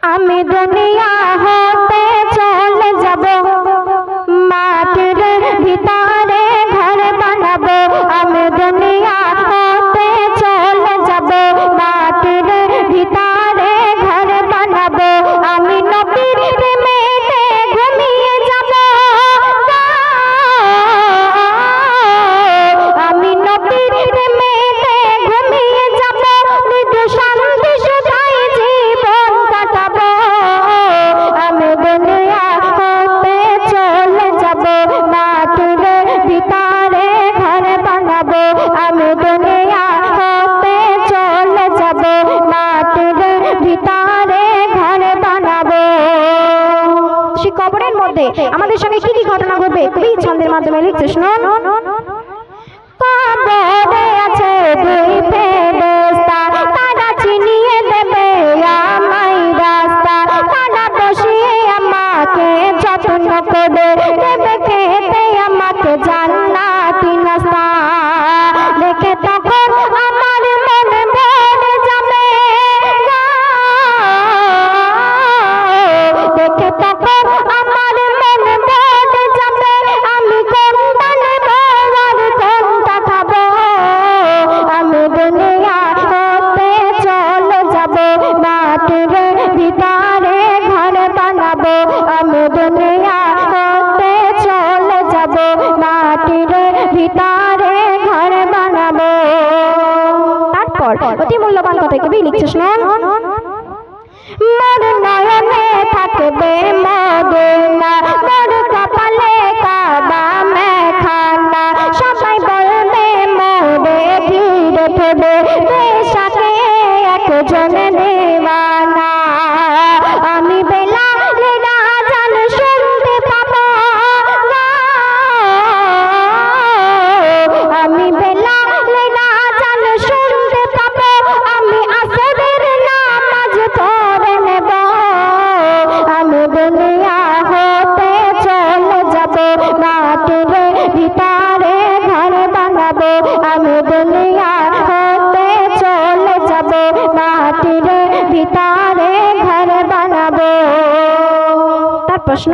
আমি দুনিয়া হতে চলে যাব, মাটির ভিতরে ঘর বানাবো। আমি দুনিয়া হতে চলে যাব, মাটির ভিতরে ঘর বানাবো। আমি নবীর প্রেমেতে ঘুমিয়ে যাব, আমি নবীর প্রেমেতে ঘুমিয়ে যাব। মৃদু শান্তি সুধাই জীবন কাটাবো। আমি দুনিয়া হতে চলে যাব, মাটির ভিতরে ঘর বানাবো। আমি দুনিয়া হতে চলে যাব, মাটির ভিতরে ঘর বানাবো। সেই কবরের মধ্যে আমাদের সঙ্গে কি কি ঘটনা ঘটবে কবি ছন্দের মাধ্যমে লিখছে, শুনুন। কবরে আছে দুই ফেরেশতা, তারা চিনিয়ে দেবে আমায় রাস্তা। তারা বসিয়ে আমাকে যত্ন করে দেবে খেতে আমাকে জান্নাতি নাস্তা। দেখে তখন আমার মনে ভরে যাবে, দেখে তখন আমার মনে ভরে যাবে। আমি কোনটা নেব আর কোনটা খাবো। আমি দুনিয়া হতে চলে যাব, মাটির ভিতরে ঘর বানাবো। আমি দুনিয়া হতে চলে যাব, মাটির ভিতরে ঘর বানাবো। তারপর অতি মূল্যবান কথা কবি লিখছে, শুনুন। মোর নয়নে থাকবে মদিনা, মোর কপালে কাবা মেখানা। সবাই বলবে মোরে ঘিরে ফেলে বেশাকে একজন দেওয়ানা। আমি বেলালের আযান শুনতে পাবো, আমি বেলালের আযান শুনতে পাবো। আমি আসরের নামাজ পড়ে নেব। আমি দুনিয়া হতে চলে যাব, মাটির ভিতরে ঘর বানাবো। আমি দুনিয়া হতে চলে যাব, মাটির ভিতরে ঘর বানাবো। তার প্রশ্ন,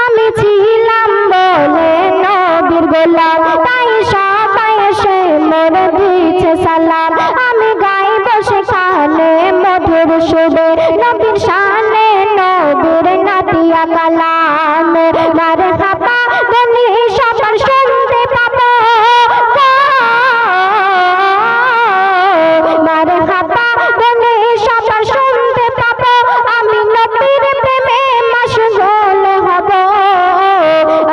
আমি ছিলাম বলে নবীর গোলাম, তাই সবাই এসে মোর দিচ্ছে সালাম। আমি গাইব সেখানে মধুর সুরে নবীর শানে, নবীর নাতিয়া কালাম। মারহাবা ধ্বনি সবার শুনতে পাবো, মারহাবা ধ্বনি সবার শুনতে পাবো। আমি নবীর প্রেমে মশগুল হব।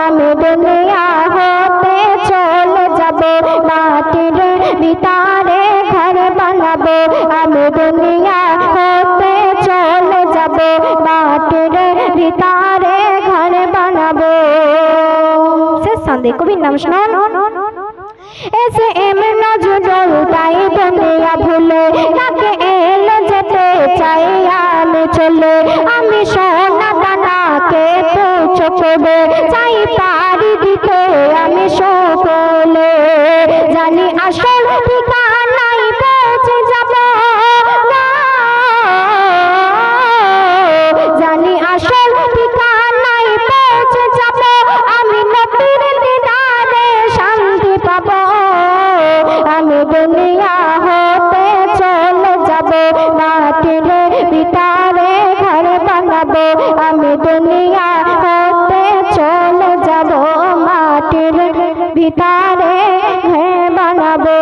আমি দুনিয়া হতে চলে যাব, মাটির ভিতরে ঘর বানাবো। আমি দুনিয়া হতে চলে যাব, মাটির ভিতরে ঘর বানাবো। শেষ ছন্দে কবির নাম শুনুন। এসে এম নজরুল তাই দুনিয়া ভুলে, তাকে এলো যেতে চাই আমি চলে। আমি সোনা দানাকে তুচ্ছ করে চাই পারি দিতে আমি সকলে। জানি আসল ঠিকানায় পৌঁছে যাব, জানি আসল ঠিকানায় পৌঁছে যাব। আমি নবীর দিদারে শান্তি পাবো। আমি দুনিয়া হতে চলে যাব, মাটির ভিতরে ঘর বানাবো। আমি দুনিয়া হতে চলে যাব, মাটির ভিতরে ঘর বানাবো।